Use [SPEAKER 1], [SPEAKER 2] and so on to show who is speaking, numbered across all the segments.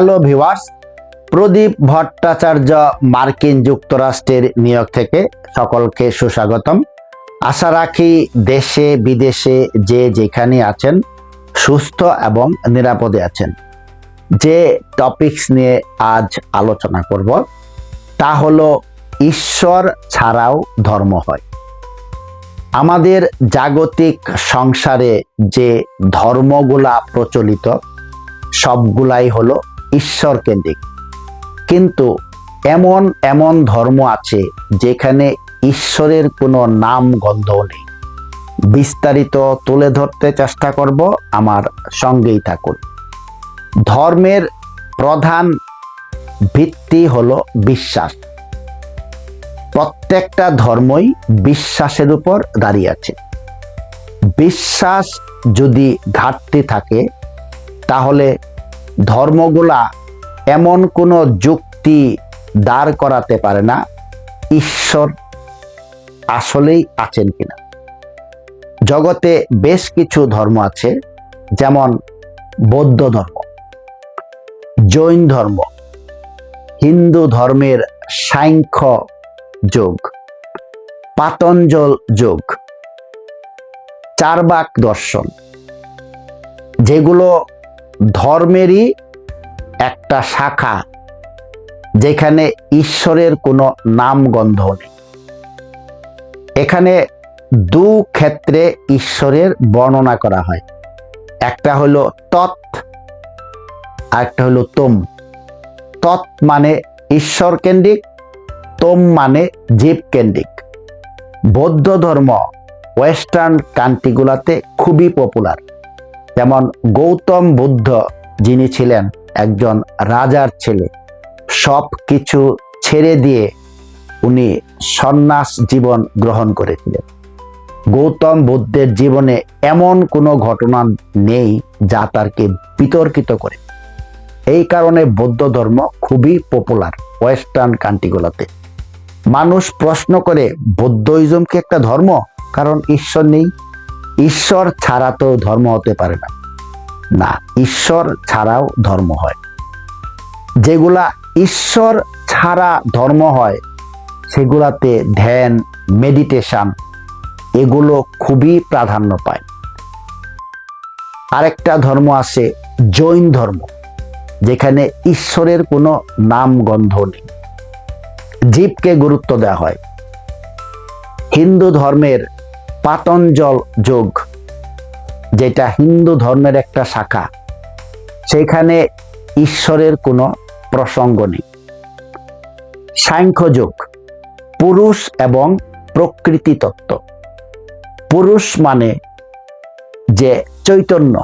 [SPEAKER 1] Hello viewers, প্রদীপ ভট্টাচার্য মার্কিন যুক্তরাষ্ট্রের নিয়োগ থেকে সকলকে সুস্বাগতম। আশা রাখি দেশে বিদেশে যে যেখানে আছেন সুস্থ এবং নিরাপদে আছেন। যে টপিকস নিয়ে আজ আলোচনা করব তা হলো ঈশ্বর ছাড়াও ধর্ম হয়। আমাদের জাগতিক সংসারে যে ধর্মগুলা প্রচলিত সবগুলাই হলো ঈশ্বর কেন্দ্রিক, কিন্তু এমন এমন ধর্ম আছে যেখানে ঈশ্বরের কোনো নাম গন্ধ নেই। বিস্তারিত তুলে ধরতে চেষ্টা করব, আমার সঙ্গেই থাকুন। ধর্মের প্রধান ভিত্তি হলো বিশ্বাস। প্রত্যেকটা ধর্মই বিশ্বাসের উপর দাঁড়িয়ে আছে। বিশ্বাস যদি ঘাটতি থাকে তাহলে ধর্মগুলা এমন কোনো যুক্তি দাঁড় করাতে পারে না ঈশ্বর আসলেই আছেন কিনা। জগতে বেশ কিছু ধর্ম আছে, যেমন বৌদ্ধ ধর্ম, জৈন ধর্ম, হিন্দু ধর্মের সাংখ্য যোগ, পাতঞ্জল যোগ, চার্বাক দর্শন, যেগুলো ধর্মেরই একটা শাখা, যেখানে ঈশ্বরের কোনো নামগন্ধ নেই। এখানে দু ক্ষেত্রে ঈশ্বরের বর্ণনা করা হয়, একটা হলো তৎ আর একটা হলো তোম। তৎ মানে ঈশ্বর কেন্দ্রিক, তোম মানে জীব কেন্দ্রিক। বৌদ্ধ ধর্ম ওয়েস্টার্ন কান্ট্রিগুলোতে খুবই পপুলার। যেমন গৌতম বুদ্ধ, যিনি ছিলেন একজন রাজার ছেলে, সব কিছু ছেড়ে দিয়ে উনি সন্ন্যাস জীবন গ্রহণ করেছিলেন। গৌতম বুদ্ধের জীবনে এমন কোনো ঘটনা নেই যা তাকে বিতর্কিত করে। এই কারণে বৌদ্ধ ধর্ম খুবই পপুলার ওয়েস্টার্ন কান্ট্রিগুলোতে। মানুষ প্রশ্ন করে, বৌদ্ধইজম কি একটা ধর্ম? কারণ ঈশ্বর নেই। ঈশ্বর ছাড়া তো ধর্ম হতে পারে না। না, ঈশ্বর ছাড়াও ধর্ম হয়। যেগুলা ঈশ্বর ছাড়া ধর্ম হয় সেগুলাতে ধ্যান, মেডিটেশন এগুলো খুবই প্রাধান্য পায়। আরেকটা ধর্ম আছে জৈন ধর্ম, যেখানে ঈশ্বরের কোনো নাম গন্ধ নেই, জীবকে গুরুত্ব দেওয়া হয়। হিন্দু ধর্মের পাতঞ্জল যোগ, যেটা হিন্দু ধর্মের একটা শাখা, সেখানে ঈশ্বরের কোনো প্রসঙ্গ নেই। সাংখ্য যোগ, পুরুষ এবং প্রকৃতি তত্ত্ব। পুরুষ মানে যে চৈতন্য,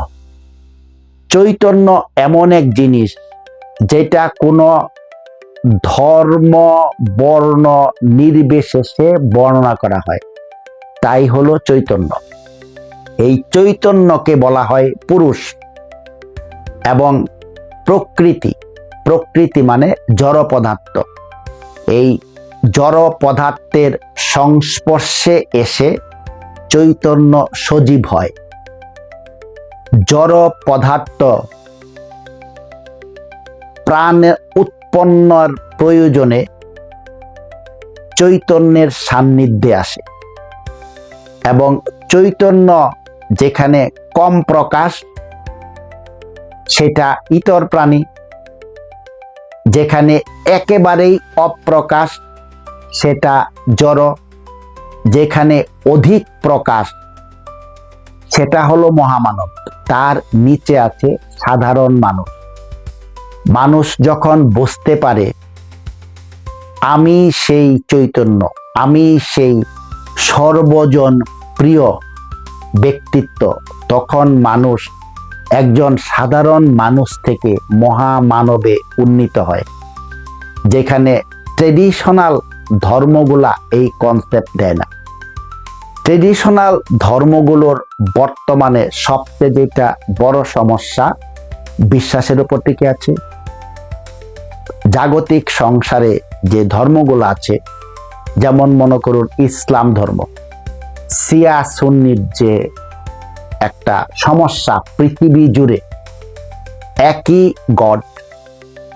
[SPEAKER 1] চৈতন্য এমন এক জিনিস যেটা কোনো ধর্ম বর্ণ নির্বিশেষে বর্ণনা করা হয়, তাই হলো চৈতন্য। এই চৈতন্যকে বলা হয় পুরুষ। এবং প্রকৃতি, প্রকৃতি মানে জড় পদার্থ। এই জড় পদার্থের সংস্পর্শে এসে চৈতন্য সজীব হয়। জড় পদার্থ প্রাণ উৎপন্নর প্রয়োজনে চৈতন্যের সান্নিধ্যে আসে, এবং চৈতন্য যেখানে কম প্রকাশ সেটা ইতর প্রাণী, যেখানে একেবারেই অপ্রকাশ সেটা জড়, যেখানে অধিক প্রকাশ সেটা হলো মহামানব। তার নিচে আছে সাধারণ মানুষ। মানুষ যখন বুঝতে পারে আমি সেই চৈতন্য, আমি সেই সর্বজন প্রিয় ব্যক্তিত্ব, তখন মানুষ একজন সাধারণ মানুষ থেকে মহামানবে উন্নীত হয়, যেখানে ট্রেডিশনাল ধর্মগুলা এই কনসেপ্ট দেয় না। ট্রেডিশনাল ধর্মগুলোর বর্তমানে সবচেয়ে যেটা বড় সমস্যা, বিশ্বাসের উপর টিকে আছে। জাগতিক সংসারে যে ধর্মগুলো আছে, যেমন মনে করুন ইসলাম ধর্ম, শিয়া সুন্নির যে একটা সমস্যা, পৃথিবী জুড়ে একই গড,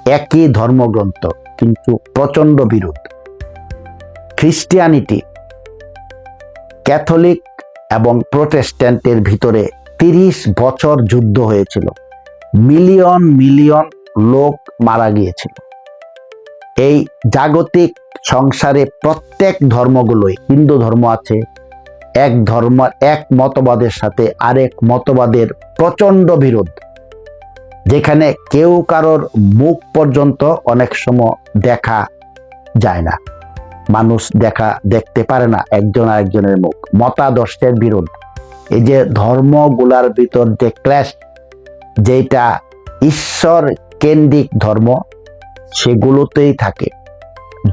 [SPEAKER 1] একই ধর্মগ্রন্থ, কিন্তু প্রচণ্ড বিরোধ। খ্রিস্টিয়ানিটি, ক্যাথলিক এবং প্রোটেস্ট্যান্টের ভিতরে 30 বছর যুদ্ধ হয়েছিল, মিলিয়ন মিলিয়ন লোক মারা গিয়েছিল। এই জাগতিক সংসারে প্রত্যেক ধর্মগুলোই, হিন্দু ধর্ম আছে, এক মতবাদের সাথে আরেক মতবাদের প্রচণ্ড বিরোধ, যেখানে কেউ কারোর মুখ পর্যন্ত অনেক সময় দেখা যায় না, মানুষ দেখতে পারে না একজন আরেকজনের মুখ। মতাদর্শের বিরোধ, এই যে ধর্মগুলার ভিতর যে ক্ল্যাশ, যেটা ঈশ্বর কেন্দ্রিক ধর্ম সেগুলোতেই থাকে।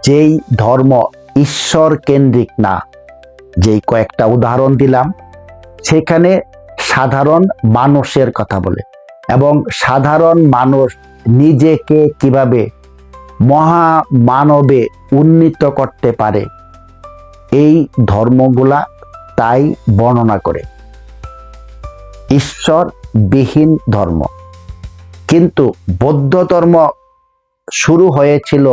[SPEAKER 1] যেই ধর্ম ঈশ্বর কেন্দ্রিক না, যেই কয়েকটা উদাহরণ দিলাম, সেখানে সাধারণ মানুষের কথা বলে এবং সাধারণ মানুষ নিজেকে কিভাবে মহামানবে উন্নীত করতে পারে, এই ধর্মগুলা তাই বর্ণনা করে। ঈশ্বরবিহীন ধর্ম। কিন্তু বৌদ্ধ ধর্ম শুরু হয়েছিল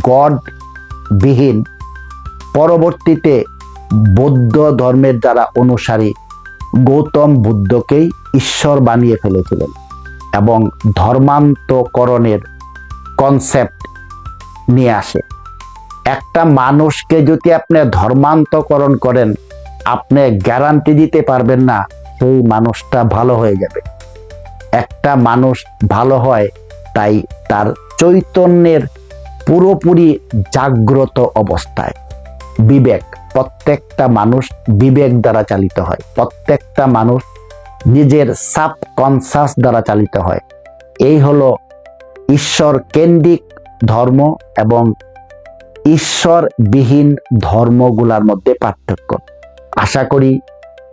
[SPEAKER 1] গডবিহীন, পরবর্তীতে বৌদ্ধ ধর্মের যারা অনুসারী গৌতম বুদ্ধকেই ঈশ্বর বানিয়ে ফেলেছিলেন এবং ধর্মান্তকরণের কনসেপ্ট নিয়ে আসে। একটা মানুষকে যদি আপনি ধর্মান্তকরণ করেন, আপনি গ্যারান্টি দিতে পারবেন না সেই মানুষটা ভালো হয়ে যাবে। একটা মানুষ ভালো হয় তাই তার চৈতন্যের পুরোপুরি জাগ্রত অবস্থায়। বিবেক, প্রত্যেকটা মানুষ বিবেক দ্বারা চালিত হয়, প্রত্যেকটা মানুষ নিজের সাবকনসাস দ্বারা চালিত হয়। এই হলো ঈশ্বর কেন্দ্রিক ধর্ম এবং ঈশ্বরবিহীন ধর্মগুলোর মধ্যে পার্থক্য। আশা করি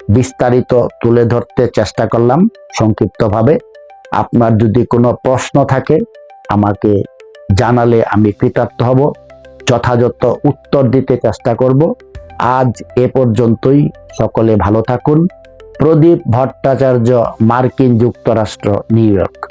[SPEAKER 1] বিস্তারিত তুলে ধরতে চেষ্টা করলাম সংক্ষিপ্তভাবে। আপনার যদি কোনো প্রশ্ন থাকে আমাকে জানালে আমি কৃতার্থ হব, যথাযথ উত্তর দিতে চেষ্টা করব। আজ এ পর্যন্তই। সকলে ভালো থাকুন। প্রদীপ ভট্টাচার্য, মার্কিন যুক্তরাষ্ট্র, নিউ ইয়র্ক।